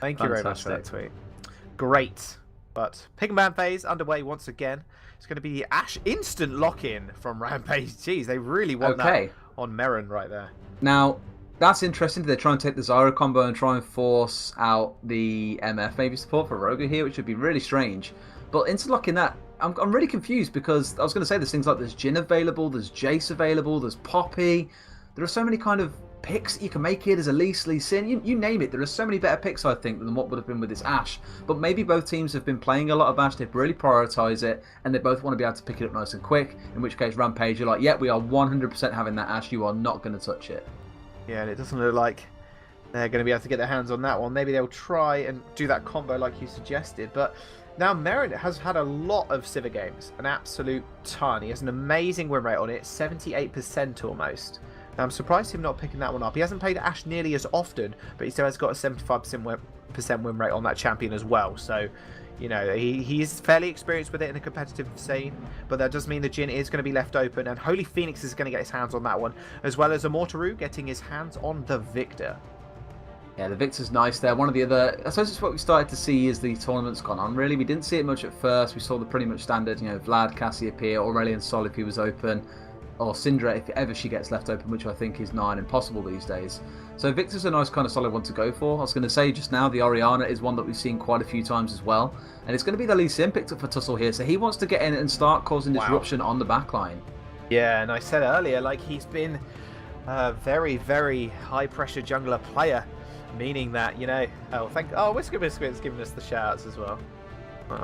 Thank you very much for that tweet. Great. But Pigman phase underway once again. It's going to be the Ashe instant lock-in from Rampage. Jeez, they really want that on Merrin right there. Now, that's interesting. They're trying to take the Zyra combo and try and force out the MF maybe support for Roger here, which would be really strange. But interlocking that, I'm really confused because I was going to say there's things like there's Jhin available, there's Jace available, there's Poppy. There are so many kind of picks that you can make here. There's Elise, Lee Sin, you name it. There are so many better picks, I think, than what would have been with this Ashe. But maybe both teams have been playing a lot of Ashe, they've really prioritised it, and they both want to be able to pick it up nice and quick, in which case Rampage, you're like, yeah, we are 100% having that Ashe, you are not going to touch it. Yeah, and it doesn't look like they're going to be able to get their hands on that one. Maybe they'll try and do that combo like you suggested, but now Merrin has had a lot of Sivir games, an absolute ton. He has an amazing win rate on it, 78% almost. Now, I'm surprised him not picking that one up. He hasn't played Ashe nearly as often, but he still has got a 75% win rate on that champion as well. So, you know, he is fairly experienced with it in a competitive scene, but that does mean the Jhin is going to be left open, and Holy Phoenix is going to get his hands on that one, as well as Immortaru getting his hands on the Victor. Yeah, the Victor's nice there. One of the other, I suppose it's what we started to see as the tournament's gone on, really. We didn't see it much at first. We saw the pretty much standard, you know, Vlad, Cassiopeia, Aurelion Sol if he was open, or Syndra if ever she gets left open, which I think is nigh impossible these days. So Victor's a nice kind of solid one to go for. I was going to say just now, the Orianna is one that we've seen quite a few times as well. And it's going to be the Lee Sin picked up for Tussle here, so he wants to get in and start causing disruption on the backline. Yeah, and I said earlier, like, he's been a very, very high-pressure jungler player, meaning that, you know... Whisker Biscuit's giving us the shout-outs as well.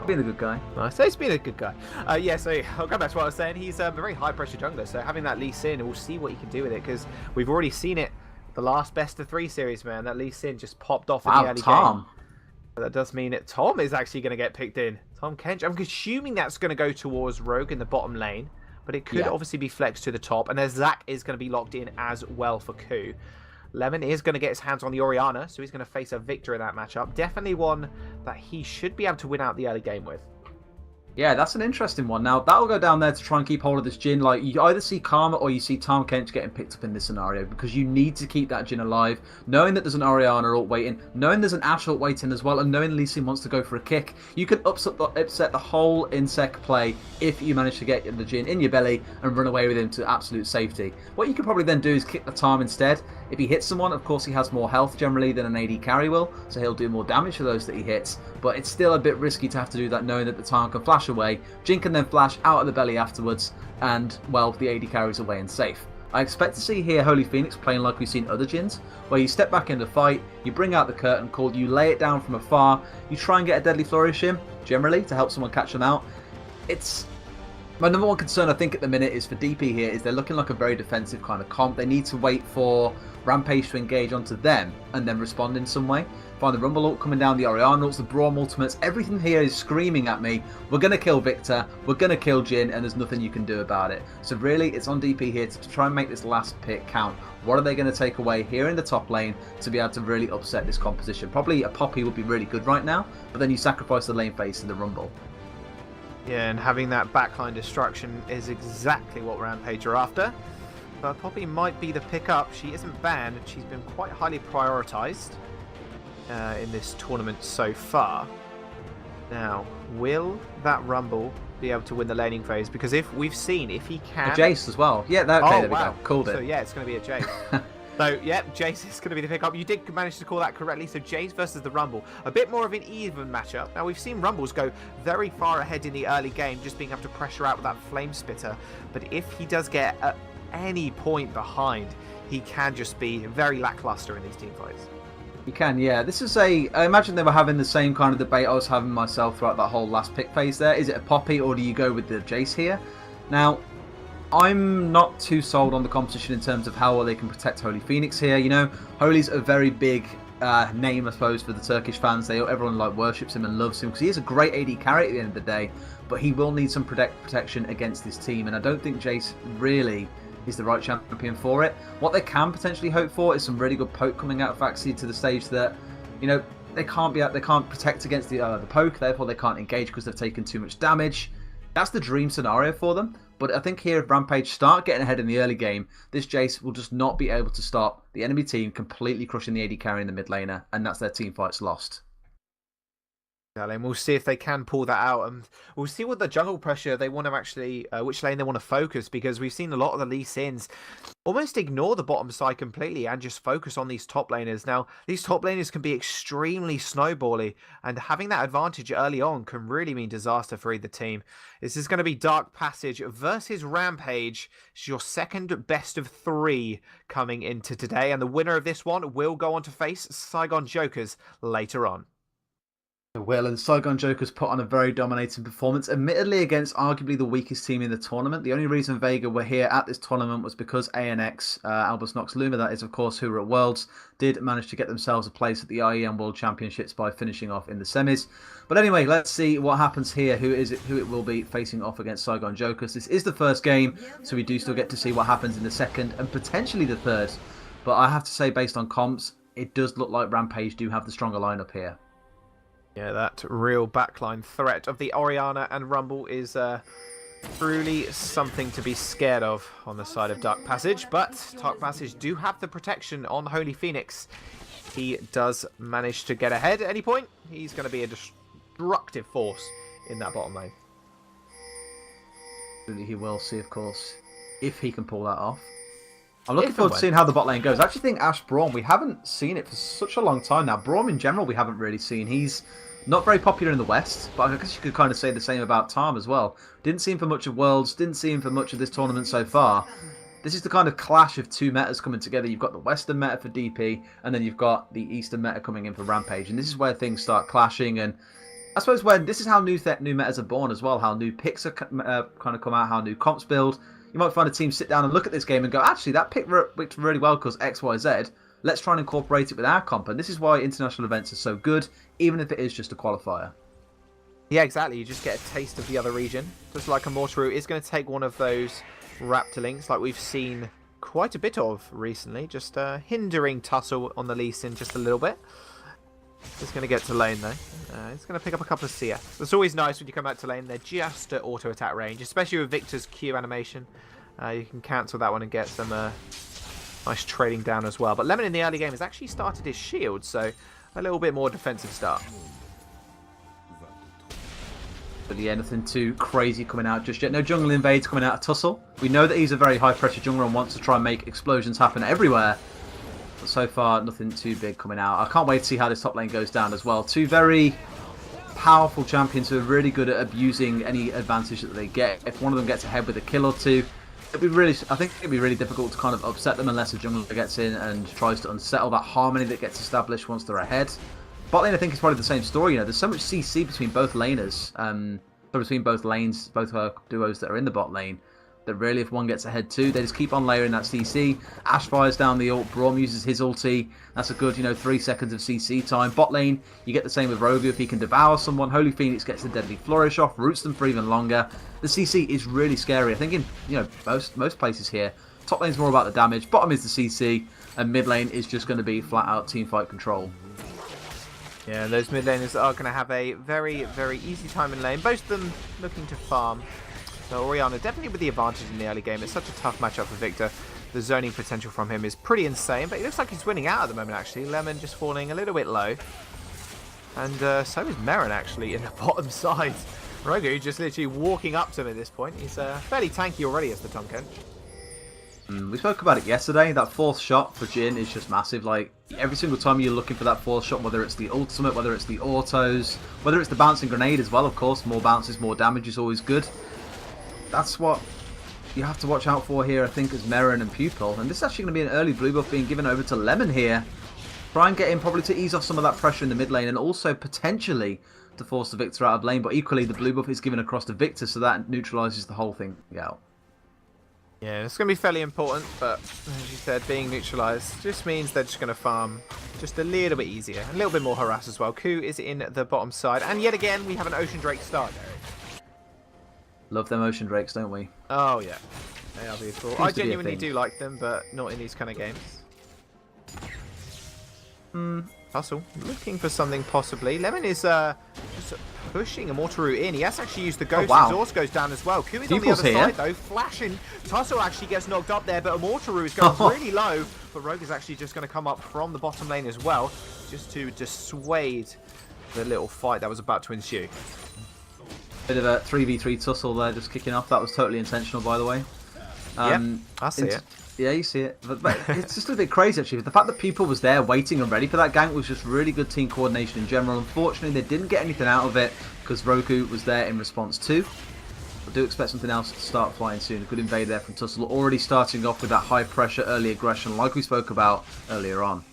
Being a good guy. Nice. He's been a good guy. Yeah, so I'll go back to what I was saying. He's a very high-pressure jungler, so having that Lee Sin, we'll see what he can do with it, because we've already seen it the last best-of-3 series, man. That Lee Sin just popped off in the early game. But that does mean that Tom is actually going to get picked in. Tom Kench. I'm assuming that's going to go towards Rogue in the bottom lane, but it could obviously be flexed to the top, and then Zac is going to be locked in as well for Ku. Lemon is going to get his hands on the Orianna, so he's going to face a Victor in that matchup. Definitely one that he should be able to win out the early game with. Yeah, that's an interesting one. Now, that'll go down there to try and keep hold of this Jhin. Like, you either see Karma or you see Tom Kench getting picked up in this scenario, because you need to keep that Jhin alive, knowing that there's an Orianna ult waiting, knowing there's an Ashe ult waiting as well, and knowing Lee Sin wants to go for a kick. You can upset the whole Insec play if you manage to get the Jhin in your belly and run away with him to absolute safety. What you could probably then do is kick the Tom instead. If he hits someone, of course, he has more health generally than an AD carry will, so he'll do more damage to those that he hits, but it's still a bit risky to have to do that knowing that the Tom can flash away. Jhin can then flash out of the belly afterwards, and, well, the AD carries away and safe. I expect to see here Holy Phoenix playing like we've seen other Jhins, where you step back in the fight, you bring out the curtain call, you lay it down from afar, you try and get a deadly flourish in, generally, to help someone catch them out. My number one concern, I think, at the minute is for DP here, is they're looking like a very defensive kind of comp. They need to wait for Rampage to engage onto them and then respond in some way. Find the Rumble ult coming down, the Orianna ults, the Braum ultimates, everything here is screaming at me, we're going to kill Victor, we're going to kill Jhin, and there's nothing you can do about it. So really, it's on DP here to try and make this last pick count. What are they going to take away here in the top lane to be able to really upset this composition? Probably a Poppy would be really good right now, but then you sacrifice the lane phase to the Rumble. Yeah, and having that backline destruction is exactly what Rampage are after. But Poppy might be the pickup. She isn't banned, and she's been quite highly prioritised in this tournament so far. Now, will that Rumble be able to win the laning phase? Because if we've seen, if he can... A Jace as well. Yeah, there we go. Called it. So yeah, it's going to be a Jace. So, yeah, Jace is going to be the pickup. You did manage to call that correctly. So, Jace versus the Rumble. A bit more of an even matchup. Now, we've seen Rumbles go very far ahead in the early game, just being able to pressure out with that Flame Spitter. But if he does get at any point behind, he can just be very lackluster in these team fights. You can, yeah. This is I imagine they were having the same kind of debate I was having myself throughout that whole last pick phase there. Is it a Poppy or do you go with the Jace here? Now, I'm not too sold on the competition in terms of how well they can protect Holy Phoenix here. You know, Holy's a very big name, I suppose, for the Turkish fans. Everyone like worships him and loves him because he is a great AD carry at the end of the day, but he will need some protection against this team, and I don't think Jace really is the right champion for it. What they can potentially hope for is some really good poke coming out of Vaxi to the stage that, you know, they can't protect against the poke, therefore they can't engage because they've taken too much damage. That's the dream scenario for them. But I think here if Rampage start getting ahead in the early game, this Jace will just not be able to stop the enemy team completely crushing the AD carry in the mid laner, and that's their team fights lost. And we'll see if they can pull that out, and we'll see what the jungle pressure they want to actually, which lane they want to focus, because we've seen a lot of the Lee Sins almost ignore the bottom side completely and just focus on these top laners. Now, these top laners can be extremely snowbally, and having that advantage early on can really mean disaster for either team. This is going to be Dark Passage versus Rampage. It's your second best of 3 coming into today, and the winner of this one will go on to face Saigon Jokers later on. Will and Saigon Jokers put on a very dominating performance, admittedly against arguably the weakest team in the tournament. The only reason Vega were here at this tournament was because ANX, Albus Nox Luma, that is, of course, who were at Worlds, did manage to get themselves a place at the IEM World Championships by finishing off in the semis. But anyway, let's see what happens here. Who it will be facing off against Saigon Jokers. This is the first game, so we do still get to see what happens in the second and potentially the third. But I have to say, based on comps, it does look like Rampage do have the stronger lineup here. Yeah, that real backline threat of the Orianna and Rumble is truly something to be scared of on the side of Dark Passage. But Dark Passage do have the protection on Holy Phoenix. He does manage to get ahead at any point. He's going to be a destructive force in that bottom lane. He will see, of course, if he can pull that off. I'm looking forward to seeing how the bot lane goes. I actually think Ashe Braum, we haven't seen it for such a long time now. Braum in general, we haven't really seen. He's not very popular in the West, but I guess you could kind of say the same about Tom as well. Didn't see him for much of Worlds, didn't see him for much of this tournament so far. This is the kind of clash of two metas coming together. You've got the Western meta for DP, and then you've got the Eastern meta coming in for Rampage. And this is where things start clashing, and I suppose this is how new metas are born as well, how new picks are kind of come out, how new comps build. You might find a team sit down and look at this game and go, actually, that pick worked really well because X, Y, Z. Let's try and incorporate it with our comp. And this is why international events are so good, even if it is just a qualifier. Yeah, exactly. You just get a taste of the other region. Just like a Mortaru is going to take one of those Raptor links like we've seen quite a bit of recently. Just hindering Tussle on the Lee Sin just a little bit. Just going to get to lane though. He's going to pick up a couple of CS. It's always nice when you come out to lane. They're just at auto attack range, especially with Victor's Q animation. You can cancel that one and get some nice trading down as well. But Lemon in the early game has actually started his shield, so a little bit more defensive start. But yeah, nothing too crazy coming out just yet. No jungle invades coming out of Tussle. We know that he's a very high pressure jungler and wants to try and make explosions happen everywhere. But so far, nothing too big coming out. I can't wait to see how this top lane goes down as well. Two very powerful champions who are really good at abusing any advantage that they get. If one of them gets ahead with a kill or two, I think it'd be really difficult to kind of upset them unless a jungler gets in and tries to unsettle that harmony that gets established once they're ahead. Bot lane, I think, is probably the same story. You know, there's so much CC between both laners, between both lanes, both duos that are in the bot lane, that really, if one gets ahead too, they just keep on layering that CC. Ashe fires down the ult, Braum uses his ulti. That's a good, 3 seconds of CC time. Bot lane, you get the same with Rogu if he can devour someone. Holy Phoenix gets the deadly flourish off, roots them for even longer. The CC is really scary. I think in most places here, top lane's more about the damage, bottom is the CC, and mid lane is just going to be flat out team fight control. Yeah, those mid laners are going to have a very, very easy time in lane. Both of them looking to farm. So Orianna definitely with the advantage in the early game. It's such a tough matchup for Victor. The zoning potential from him is pretty insane, but it looks like he's winning out at the moment, actually. Lemon just falling a little bit low. And so is Merrin, actually, in the bottom side. Rogu just literally walking up to him at this point. He's fairly tanky already as the Tom Kent. We spoke about it yesterday. That fourth shot for Jhin is just massive. Like, every single time you're looking for that fourth shot, whether it's the ultimate, whether it's the autos, whether it's the bouncing grenade as well, of course. More bounces, more damage is always good. That's what you have to watch out for here, I think, as Merrin and Pupil. And this is actually going to be an early blue buff being given over to Lemon here. Try and get him probably to ease off some of that pressure in the mid lane and also potentially to force the Victor out of lane. But equally, the blue buff is given across to Victor, so that neutralises the whole thing out. Yeah, it's going to be fairly important, but as you said, being neutralised just means they're just going to farm just a little bit easier. A little bit more harass as well. Ku is in the bottom side. And yet again, we have an Ocean Drake start there. Love them Ocean Drakes, don't we? Oh, yeah. They are beautiful. I genuinely do like them, but not in these kind of games. Hustle. Looking for something possibly. Lemon is just pushing a Mortaru in. He has actually used the Ghost. Exhaust goes down as well. Ku is on the other side, though. Flashing. Tussle actually gets knocked up there, but a Mortaru is going really low. But Rogue is actually just going to come up from the bottom lane as well, just to dissuade the little fight that was about to ensue. Bit of a 3v3 tussle there, just kicking off. That was totally intentional, by the way. Yep, I see it. Yeah, you see it. But it's just a bit crazy, actually. The fact that people was there waiting and ready for that gank was just really good team coordination in general. Unfortunately, they didn't get anything out of it because Roku was there in response too. I do expect something else to start flying soon. A good invade there from Tussle, already starting off with that high pressure early aggression like we spoke about earlier on.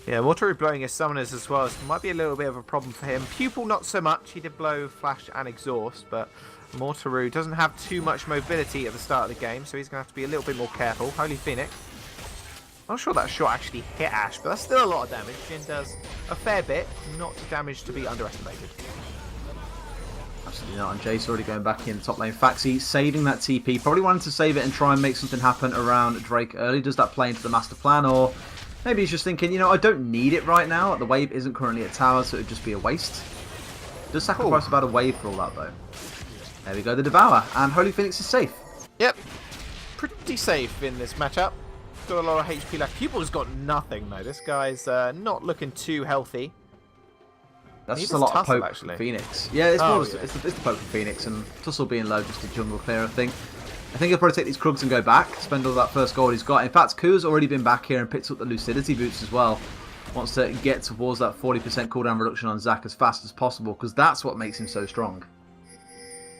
Yeah, Mortaru blowing his summoners as well, so it might be a little bit of a problem for him. Pupil not so much, he did blow Flash and Exhaust, but Mortaru doesn't have too much mobility at the start of the game, so he's going to have to be a little bit more careful. Holy Phoenix. Not sure that shot actually hit Ash, but that's still a lot of damage. Jin does a fair bit, not damage to be underestimated. Absolutely not, and Jace already going back in the top lane. Faxi saving that TP, probably wanting to save it and try and make something happen around Drake early. Does that play into the master plan, or maybe he's just thinking, you know, I don't need it right now. The wave isn't currently at tower, so it would just be a waste. Does sacrifice about a wave for all that, though. There we go, the Devour, and Holy Phoenix is safe. Yep, pretty safe in this matchup. Got a lot of HP left. Pupil's got nothing, though. This guy's not looking too healthy. That's just a lot of poke actually. for Phoenix. Yeah, it's more it's the poke for Phoenix, and Tussle being low just a jungle clear, I think. I think he'll probably take these Krugs and go back, spend all that first gold he's got. In fact, Ku's already been back here and picked up the Lucidity boots as well. Wants to get towards that 40% cooldown reduction on Zac as fast as possible, because that's what makes him so strong.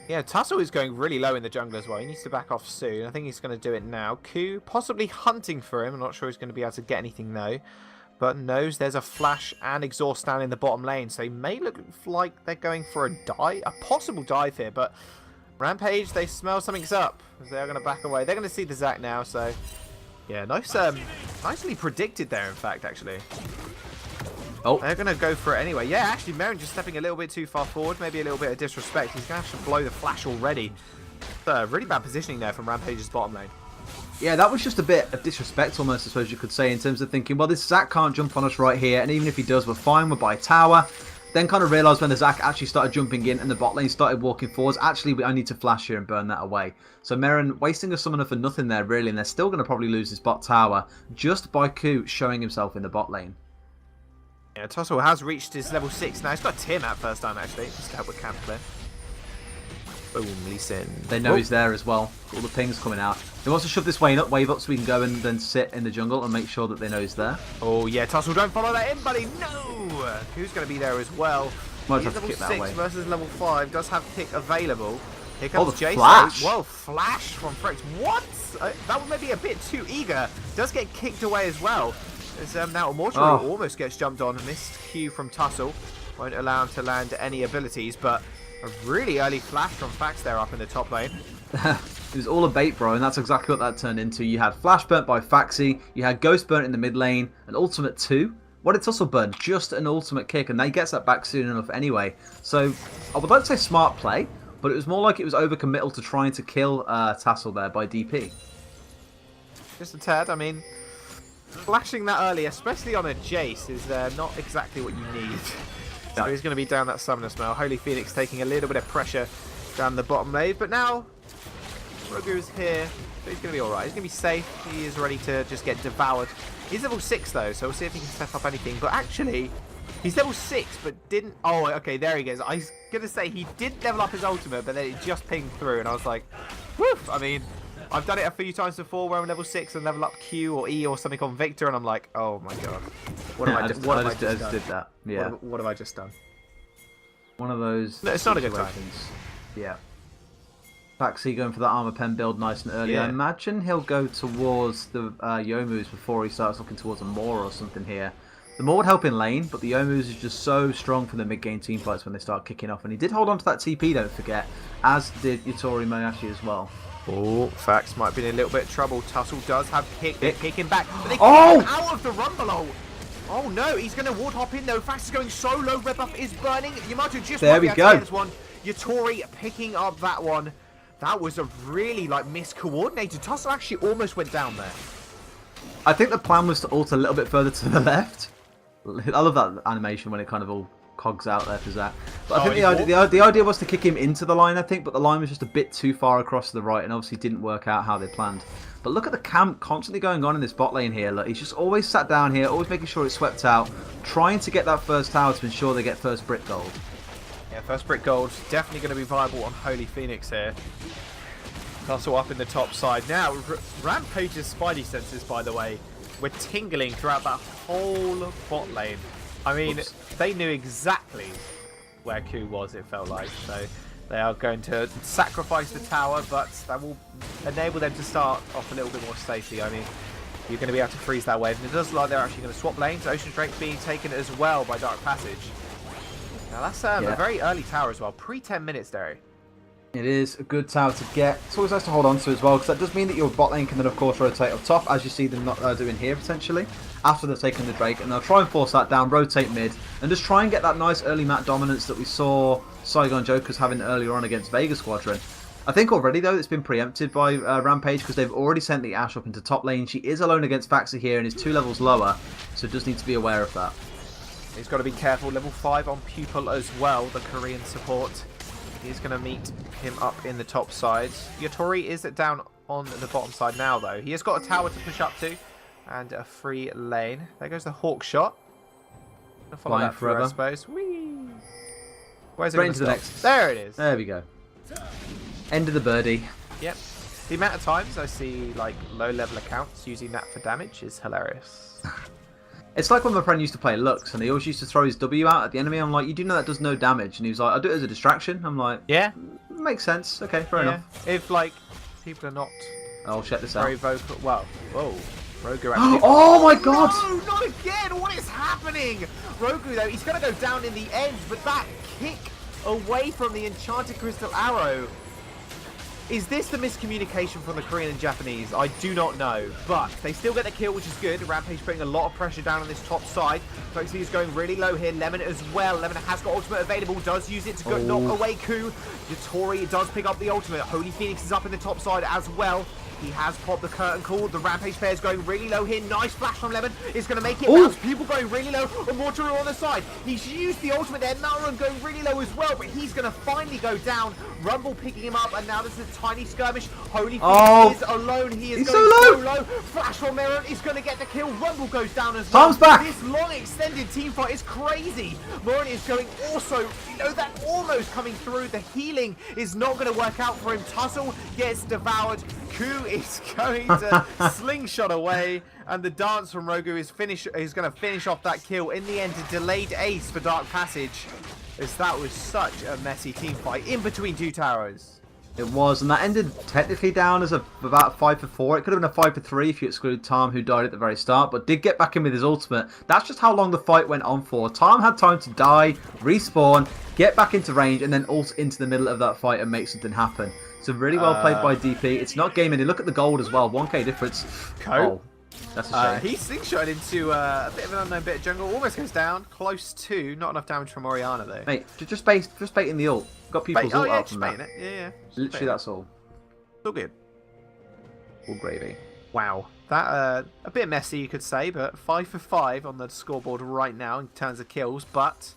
Yeah, Tussle is going really low in the jungle as well. He needs to back off soon. I think he's going to do it now. Ku possibly hunting for him. I'm not sure he's going to be able to get anything though. But knows there's a Flash and Exhaust down in the bottom lane. So he may look like they're going for a dive. A possible dive here. But Rampage, they smell something's up. They're going to back away. They're going to see the Zac now. So yeah, nice, nicely predicted there, in fact, actually. Oh, they're going to go for it anyway. Yeah, actually, Merrin just stepping a little bit too far forward. Maybe a little bit of disrespect. He's going to have to blow the Flash already. Really bad positioning there from Rampage's bottom lane. Yeah, that was just a bit of disrespect almost, I suppose you could say, in terms of thinking, well, this Zac can't jump on us right here, and even if he does, we're fine, we're by tower. Then kind of realised when the Zac actually started jumping in and the bot lane started walking forwards, actually, I need to flash here and burn that away. So Merrin wasting a summoner for nothing there, really, and they're still going to probably lose this bot tower just by Ku showing himself in the bot lane. Yeah, Tussle has reached his level 6 now. He's got Tim at first time, actually, just to help with camp clear. Boom, Lee Sin. They know he's there as well. All the pings coming out. He wants to shove this wave up so we can go and then sit in the jungle and make sure that they know he's there. Oh yeah, Tussle, don't follow that in, buddy. No! Who's going to be there as well? Might He's have to level kick that 6 way. versus level 5. Does have pick available. Here comes the Jace. flash. Well, flash from Frex. What? That was maybe a bit too eager. Does get kicked away as well. As now Mortaru almost gets jumped on. Missed Q from Tussle. Won't allow him to land any abilities, but a really early flash from Fax there up in the top lane. It was all a bait, bro, and that's exactly what that turned into. You had Flash burnt by Faxi, you had Ghost burnt in the mid lane, an ultimate 2. What did Tussle burn? Just an ultimate kick, and he gets that back soon enough anyway. So, I would like to say smart play, but it was more like it was overcommittal to trying to kill Tassel there by DP. Just a tad, I mean, flashing that early, especially on a Jace, is not exactly what you need. So he's going to be down that summoner smell. Holy Phoenix taking a little bit of pressure down the bottom lane, but now Rogu's here, so he's going to be alright. He's going to be safe. He is ready to just get devoured. He's level 6 though, so we'll see if he can step up anything. But actually, he's level 6, but didn't... Oh, okay, there he goes. I was going to say he did level up his ultimate, but then it just pinged through, and I was like, woof! I mean, I've done it a few times before where I'm level 6 and level up Q or E or something on Victor, and I'm like, oh my god. What have I just did that. Yeah. What have I just done? One of those. No, it's not a good time. Yeah. Faxi going for that armor pen build nice and early. Yeah. I imagine he'll go towards the Youmu's before he starts looking towards a Moor or something here. The Moor would help in lane, but the Youmu's is just so strong for the mid-game team fights when they start kicking off. And he did hold on to that TP, don't forget, as did Yutori Moyashi as well. Oh, Fax might be in a little bit of trouble. Tussle does have kicking back, but they kick him out of the Rumble. Oh no, he's going to ward hop in though. Fax is going so low. Red buff is burning. Yamato just there we go. This one. Yutori picking up that one. That was a really miscoordinated. Tussle actually almost went down there. I think the plan was to ult a little bit further to the left. I love that animation when it kind of all cogs out there for Zac. But I think the idea was to kick him into the line, I think, but the line was just a bit too far across to the right and obviously didn't work out how they planned. But look at the camp constantly going on in this bot lane here. Look, he's just always sat down here, always making sure it's swept out, trying to get that first tower to ensure they get first brick gold. Yeah, first brick gold, definitely going to be viable on Holy Phoenix here. Castle up in the top side. Now, Rampage's Spidey senses, by the way, were tingling throughout that whole bot lane. I mean, they knew exactly where Ku was, it felt like. So they are going to sacrifice the tower, but that will enable them to start off a little bit more safely. I mean, you're going to be able to freeze that wave. And it does look like they're actually going to swap lanes. Ocean Drake being taken as well by Dark Passage. Now, that's a very early tower as well. Pre-10 minutes, Derry. It is a good tower to get. It's always nice to hold on to as well, because that does mean that your bot lane can then, of course, rotate up top, as you see them not doing here, potentially, after they've taken the Drake. And they'll try and force that down, rotate mid, and just try and get that nice early map dominance that we saw Saigon Jokers having earlier on against Vega Squadron. I think already, though, it's been preempted by Rampage, because they've already sent the Ashe up into top lane. She is alone against Faxa here and is 2 levels lower, so just need to be aware of that. He's got to be careful. Level 5 on Pupil as well, the Korean support. He's going to meet him up in the top side. Yatori is down on the bottom side now, though. He has got a tower to push up to and a free lane. There goes the Hawk shot. I'll follow that through, I suppose. Whee! Where's it going to stop? There it is. There we go. End of the birdie. Yep. The amount of times I see like low-level accounts using that for damage is hilarious. It's like when my friend used to play Lux, and he always used to throw his W out at the enemy. I'm like, you do know that does no damage? And he was like, I do it as a distraction. I'm like, yeah, makes sense. Okay, fair enough. If like people are not I'll check this very out. vocal, well, whoa, Rogu actually. Oh my god! No, not again! What is happening? Rogu though, he's gonna go down in the end, but that kick away from the Enchanted Crystal Arrow. Is this the miscommunication from the Korean and Japanese? I do not know, but they still get the kill, which is good. Rampage putting a lot of pressure down on this top side. Foxy is going really low here. Lemon as well. Lemon has got ultimate available, does use it to go knock away Ku. Yatori does pick up the ultimate. Holy Phoenix is up in the top side as well. He has popped the curtain call. The Rampage player is going really low here. Nice flash from Lemon. Is going to make it bounce. People going really low. And Mortaru on the side. He's used the ultimate there. Naran going really low as well. But he's going to finally go down. Rumble picking him up. And now there's a tiny skirmish. Holy Phoenix is alone. He is going so low. Flash from Meron is going to get the kill. Rumble goes down as well. Tom's back. This long extended team fight is crazy. Meron is going also, you know, that almost coming through. The healing is not going to work out for him. Tussle gets devoured. Ku is going to slingshot away, and the dance from Rogu is going to finish off that kill. In the end, a delayed ace for Dark Passage, as that was such a messy team fight in between two towers. It was, and that ended technically down as about 5-4. It could have been a 5-3 if you exclude Tom, who died at the very start, but did get back in with his ultimate. That's just how long the fight went on for. Tom had time to die, respawn, get back into range, and then ult into the middle of that fight and make something happen. So really well played by DP. It's not game ending. Look at the gold as well. 1k difference. Oh, that's a shame. He slingshot into a bit of an unknown bit of jungle. Almost goes down. Close to. Not enough damage from Oriana though. Mate, just baiting the ult. Got people's ult out from that. It. Yeah. Literally, that's all. All good. All gravy. Wow. That a bit messy, you could say, but 5 for 5 on the scoreboard right now in terms of kills. But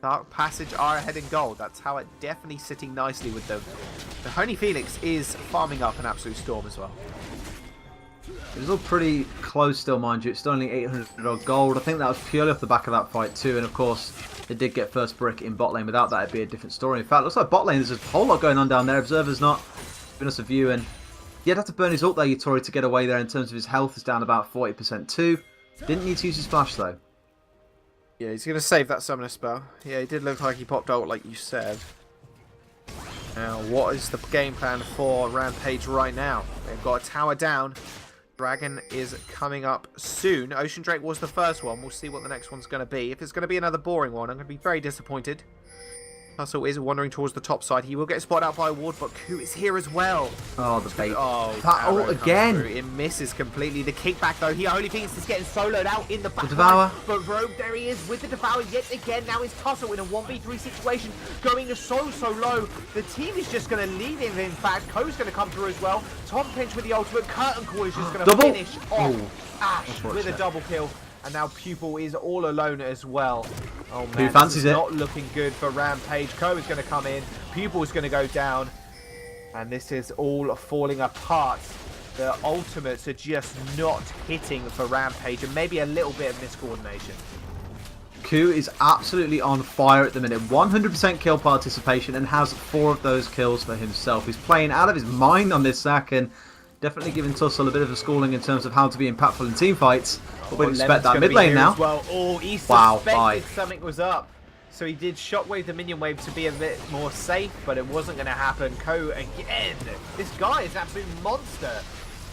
Dark Passage are ahead in gold. That's how it definitely sitting nicely with them. The Holy Phoenix is farming up an absolute storm as well. It was all pretty close still, mind you. It's still only 800 odd gold. I think that was purely off the back of that fight too. And of course, they did get first brick in bot lane. Without that, it'd be a different story. In fact, it looks like bot lane, there's a whole lot going on down there. Observer's not giving us a view. And he'd have to burn his ult there, Yatori, to get away there in terms of his health is down about 40% too. Didn't need to use his flash though. Yeah, he's going to save that summoner spell. Yeah, he did look like he popped ult like you said. Now, what is the game plan for Rampage right now? They've got a tower down. Dragon is coming up soon. Ocean Drake was the first one. We'll see what the next one's going to be. If it's going to be another boring one, I'm going to be very disappointed. Tussle is wandering towards the top side. He will get spotted out by a ward, but Ku is here as well. Oh, the bait. Oh, that ult again. It misses completely. The kickback, though. He only thinks he's getting soloed out in the back. The Devour. But Rogue, there he is with the Devour yet again. Now it's Tussle in a 1v3 situation, going so low. The team is just going to leave him, in fact. Ko's going to come through as well. Tom Pinch with the ultimate. Curtain Call is just going to finish off Ashe with a double kill. And now Pupil is all alone as well. Oh man, who fancies it? Not looking good for Rampage. Ko is going to come in. Pupil is going to go down. And this is all falling apart. The ultimates are just not hitting for Rampage, and maybe a little bit of miscoordination. Ku is absolutely on fire at the minute. 100% kill participation and has 4 of those kills for himself. He's playing out of his mind on this Zac and definitely giving Tussle a bit of a schooling in terms of how to be impactful in team fights. But we'd expect that mid lane now. Well. Oh, he suspected something was up. So he did shockwave the minion wave to be a bit more safe, but it wasn't going to happen. Ko again. This guy is an absolute monster.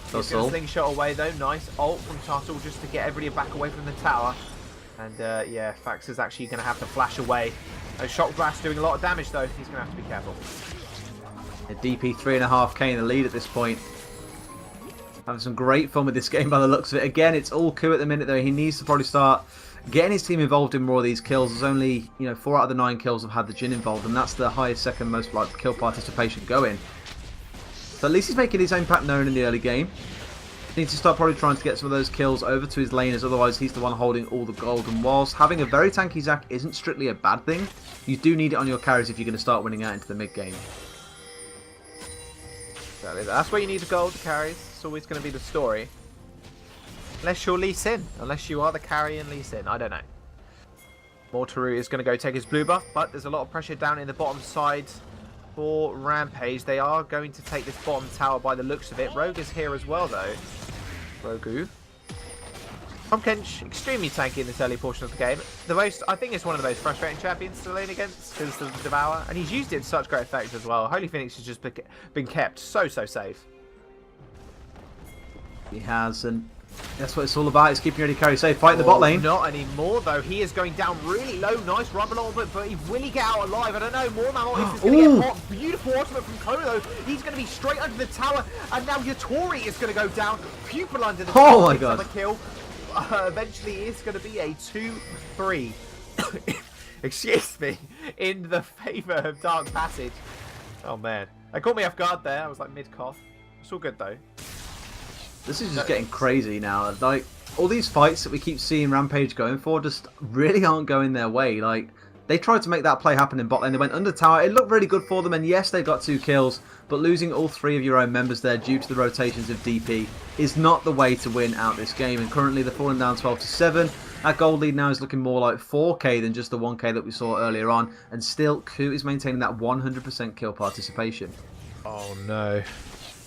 He's going to slingshot away though. Nice ult from Tussle just to get everybody back away from the tower. And yeah, Fax is actually going to have to flash away. Shock Blast doing a lot of damage though. He's going to have to be careful. A DP 3.5k in the lead at this point. Having some great fun with this game by the looks of it. Again, it's all Ku at the minute though. He needs to probably start getting his team involved in more of these kills. There's only 4 out of the 9 kills have had the Jhin involved, and that's the highest second most like kill participation going. So at least he's making his impact known in the early game. He needs to start probably trying to get some of those kills over to his laners, otherwise he's the one holding all the gold. And whilst having a very tanky Zac isn't strictly a bad thing, you do need it on your carries if you're going to start winning out into the mid game. Exactly. That's where you need the gold, the carries. It's always going to be the story. Unless you're Lee Sin. Unless you are the carry in Lee Sin. I don't know. Mortaru is going to go take his blue buff, but there's a lot of pressure down in the bottom side for Rampage. They are going to take this bottom tower by the looks of it. Rogue is here as well, though. Rogu. Tahm Kench, extremely tanky in this early portion of the game. I think it's one of the most frustrating champions to lane against because of the Devour, and he's used it to such great effect as well. Holy Phoenix has just been kept so safe. He has, and that's what it's all about. It's keeping ready carry safe. Fight in the bot lane. Not anymore, though. He is going down really low. Nice rub along, but will he get out alive? I don't know. More man is going to get hot. Beautiful ultimate from Ko, though. He's going to be straight under the tower, and now Yatori is going to go down. Pupil under the tower. Oh my god. Kill. Eventually, it's going to be a 2-3. Excuse me. In the favour of Dark Passage. Oh, man. They caught me off guard there. I was like mid-cough. It's all good, though. This is just getting crazy now. Like, all these fights that we keep seeing Rampage going for just really aren't going their way. Like, they tried to make that play happen in bot lane. They went under tower. It looked really good for them, and yes, they got 2 kills. But losing all 3 of your own members there due to the rotations of DP is not the way to win out this game. And currently they're falling down 12-7. That gold lead now is looking more like 4k than just the 1k that we saw earlier on. And still, Ku is maintaining that 100% kill participation. Oh no.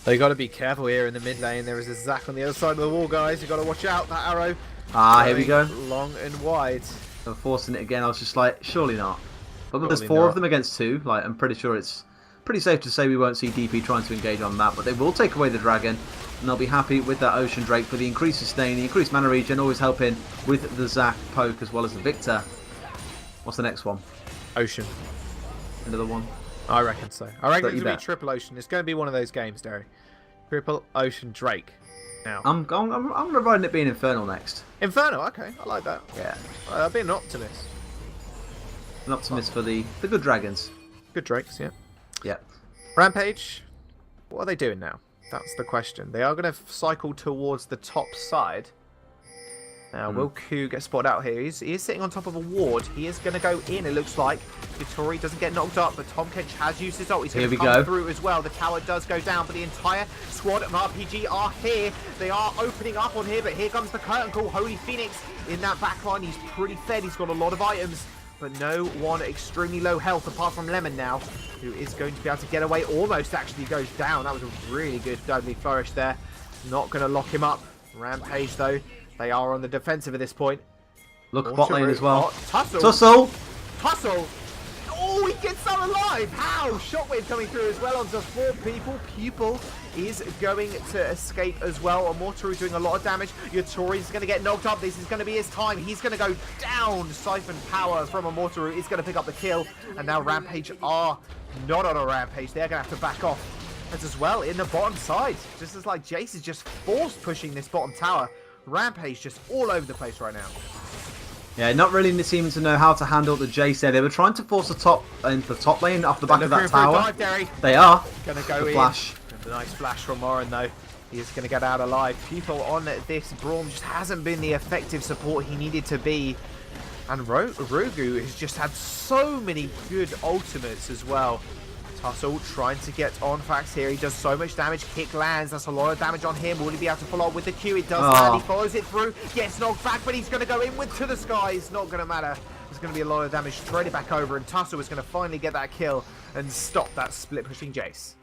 They got to be careful here in the mid lane. There is a Zac on the other side of the wall, guys. You got to watch out. That arrow. Here we go. Long and wide. They're forcing it again. I was just like, surely not. But Surely there's 4 not. of them against 2. Like, I'm pretty sure it's pretty safe to say we won't see DP trying to engage on that. But they will take away the dragon, and they'll be happy with that Ocean Drake for the increased sustain, the increased mana regen, always helping with the Zac poke as well as the Victor. What's the next one? Ocean. Another one. I reckon so. I reckon it's going to be bet. triple Ocean. It's going to be one of those games, Derry. Triple Ocean Drake. Now, I'm riding it being Infernal next. Inferno. Okay, I like that. Yeah. I'll be an optimist. An optimist for the good dragons. Good Drakes, yeah. Yeah. Rampage. What are they doing now? That's the question. They are going to cycle towards the top side. Now, will Ku get spotted out here? He is sitting on top of a ward. He is going to go in, it looks like. Yatori doesn't get knocked up, but Tahm Kench has used his ult. He's going to come through as well. The tower does go down, but the entire squad of RPG are here. They are opening up on here, but here comes the curtain call. Holy Phoenix in that backline. He's pretty fed. He's got a lot of items, but no one extremely low health apart from Lemon now, who is going to be able to get away. Almost actually goes down. That was a really good deadly flourish there. Not going to lock him up. Rampage, though. They are on the defensive at this point. Look, bot lane as well. Tussle! Tussle! Tussle! Oh, he gets out alive! How? Shockwave coming through as well onto 4 people. Pupil is going to escape as well. Mortaru doing a lot of damage. Yatori is going to get knocked up. This is going to be his time. He's going to go down. Siphon power from Mortaru is going to pick up the kill. And now Rampage are not on a rampage. They're going to have to back off as well in the bottom side. Just as like Jace is just force pushing this bottom tower. Rampage just all over the place right now. Yeah, not really seeming to know how to handle the Jace there. They were trying to force the top lane off the back of that tower. They are. Going to go in. Flash. A nice flash from Morin though. He is going to get out alive. Pupil on this Braum just hasn't been the effective support he needed to be. And Rogu has just had so many good ultimates as well. Tussle trying to get on Fax here. He does so much damage. Kick lands. That's a lot of damage on him. Will he be able to follow up with the Q? It does land. He follows it through. Gets knocked back, but he's going to go in with to the skies. Not going to matter. There's going to be a lot of damage straight back over, and Tussle is going to finally get that kill and stop that split pushing Jace.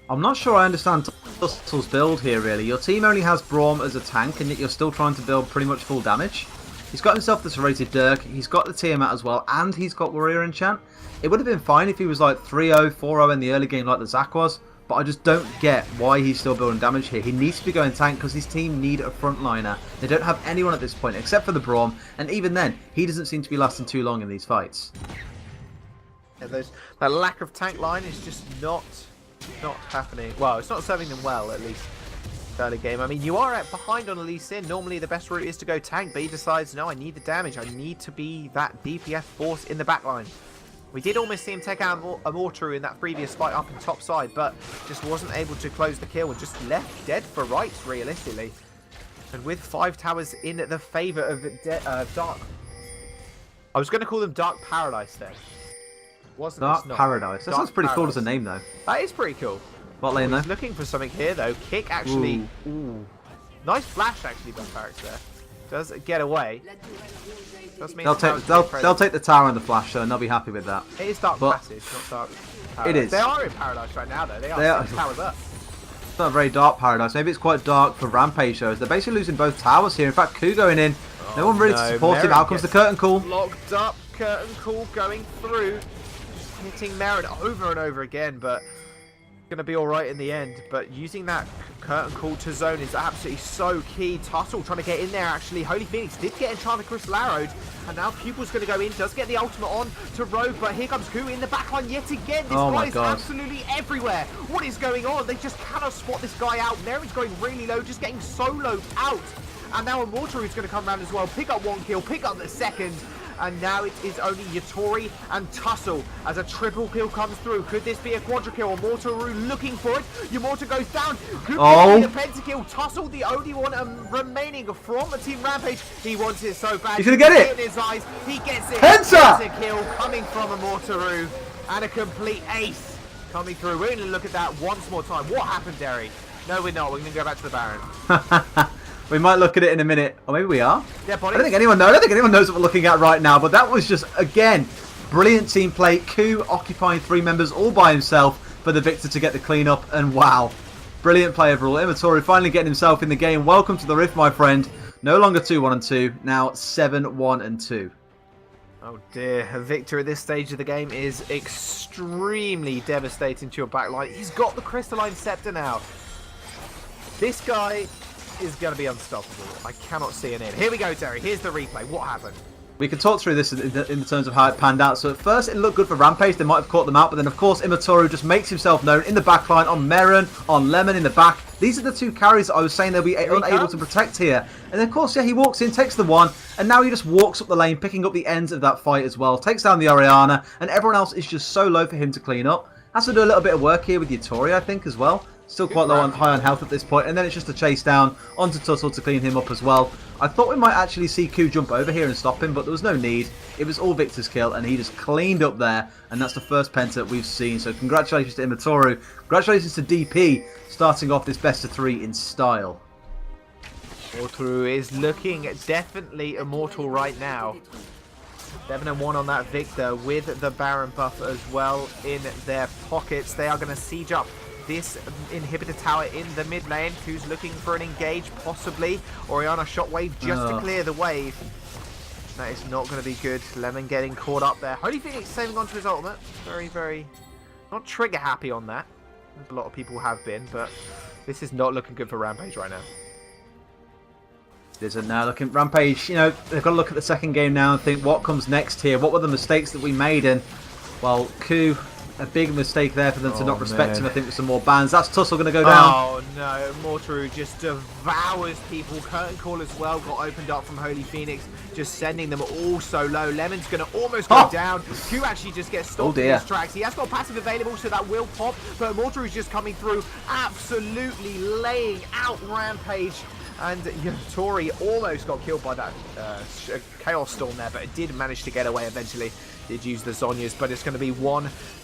I'm not sure I understand Tussle's build here, really. Your team only has Braum as a tank, and yet you're still trying to build pretty much full damage. He's got himself the serrated Dirk, he's got the Tiamat as well, and he's got Warrior Enchant. It would have been fine if he was like 3-0, 4-0 in the early game like the Zac was, but I just don't get why he's still building damage here. He needs to be going tank because his team need a frontliner. They don't have anyone at this point except for the Braum, and even then, he doesn't seem to be lasting too long in these fights. Yeah, that lack of tank line is just not happening. Well, it's not serving them well, at least early game. I mean, you are behind on a Lee Sin. Normally the best route is to go tank, but he decides, no, I need the damage. I need to be that DPS force in the backline. We did almost see him take out a Mortaru in that previous fight up in top side, but just wasn't able to close the kill and just left dead for rights, realistically. And with 5 towers in the favour of Dark... I was going to call them Dark Paradise then. Wasn't Dark Paradise. That sounds pretty cool as a name, though. That is pretty cool. What lane, though? Looking for something here, though. Kick, actually... Ooh. Nice flash, actually, by Barracks there. Does get away. Does mean they'll take the tower and the flash, though, and they'll be happy with that. It is Dark Passage, not Dark Paradise. It is. They are in Paradise right now, though. They are towers up. It's not a very dark Paradise. Maybe it's quite dark for Rampage, though. They're basically losing both towers here. In fact, Ku going in. No one really to support him. Out comes the curtain call. Locked up. Curtain call going through. Hitting Merritt over and over again, but going to be alright in the end. But using that curtain call to zone is absolutely so key. Tussle trying to get in there, actually. Holy Phoenix did get Enchanted Crystal Arrowed, and now Pupil's going to go in. Does get the ultimate on to Rogue, but here comes Ku in the backline yet again. This guy is absolutely everywhere. What is going on? They just cannot spot this guy out. Merritt's going really low, just getting soloed out. And now a Mortar who's going to come around as well. Pick up 1 kill, pick up the second. And now it is only Yatori and Tussle as a triple kill comes through. Could this be a quadra kill? Or Mortaru looking for it. Yamorta goes down. Could this be a pentakill? Tussle, the only one remaining from the Team Rampage. He wants it so bad. He's going to get it. In his eyes. He gets it. Pentakill coming from a Mortaru. And a complete ace coming through. We're going to look at that once more time. What happened, Derry? No, we're not. We're going to go back to the Baron. We might look at it in a minute, or maybe we are. Yeah, I don't think anyone knows what we're looking at right now. But that was just, again, brilliant team play. Ku occupying 3 members all by himself for the victor to get the clean up. And wow, brilliant play overall. Immatori finally getting himself in the game. Welcome to the Rift, my friend. No longer 2-1-2, now 7-1-2. Oh dear, a victor at this stage of the game is extremely devastating to your backline. He's got the Crystalline Scepter now. This guy is going to be unstoppable. I cannot see an end. Here we go, Terry. Here's the replay. What happened? We can talk through this in terms of how it panned out. So at first it looked good for Rampage. They might have caught them out. But then, of course, Immatori just makes himself known in the backline on Merrin, on Lemon in the back. These are the 2 carries that I was saying they'll be unable to protect here. And then, of course, yeah, he walks in, takes the 1. And now he just walks up the lane, picking up the ends of that fight as well. Takes down the Orianna. And everyone else is just so low for him to clean up. Has to do a little bit of work here with Yatori, I think, as well. Still quite high on health at this point, and then it's just a chase down onto Tussle to clean him up as well. I thought we might actually see Ku jump over here and stop him, but there was no need. It was all Victor's kill, and he just cleaned up there, and that's the first penta we've seen. So congratulations to Immatori, congratulations to DP, starting off this best of 3 in style. Mortaru is looking definitely immortal right now. 7-1 on that Victor with the Baron buff as well in their pockets. They are going to siege up this inhibitor tower in the mid lane. Who's looking for an engage, possibly. Orianna shockwave just to clear the wave. That is not going to be good. Lemon getting caught up there. Holy Phoenix saving onto his ultimate. Very, very not trigger happy on that. A lot of people have been, but this is not looking good for Rampage right now. It isn't now. Looking Rampage, you know, they've got to look at the second game now and think what comes next here. What were the mistakes that we made? And well, Ku, a big mistake there for them to not respect him. I think with some more bans. That's Tussle going to go down. Oh no, Mortaru just devours people. Curtain call as well got opened up from Holy Phoenix, just sending them all so low. Lemon's going to almost go down. Ku actually just gets stopped in his tracks. He has got passive available, so that will pop. But Mortaru's just coming through, absolutely laying out Rampage. And Tori almost got killed by that Chaos Storm there, but it did manage to get away eventually. Did use the Zhonya's, but it's going to be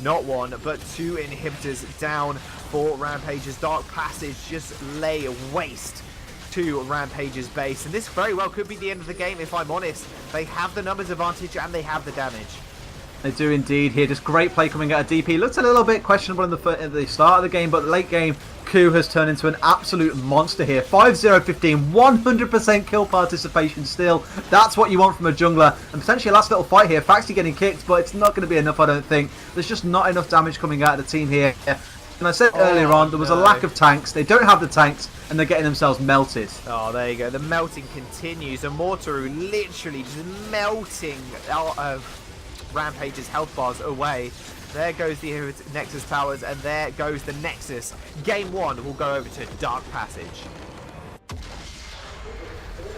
not one, but 2 inhibitors down for Rampage's Dark Passage. Just lay waste to Rampage's base, and this very well could be the end of the game, if I'm honest. They have the numbers advantage and they have the damage. They do indeed here. Just great play coming out of DP. Looked a little bit questionable at the start of the game, but the late game, Ku has turned into an absolute monster here. 5-0-15, 100% kill participation still. That's what you want from a jungler. And potentially a last little fight here. Faxi getting kicked, but it's not going to be enough, I don't think. There's just not enough damage coming out of the team here. And I said earlier on, there was a lack of tanks. They don't have the tanks, and they're getting themselves melted. Oh, there you go. The melting continues. Immortaru literally just melting out of Rampage's health bars away. There goes the Nexus towers, and there goes the Nexus. Game 1 will go over to Dark Passage.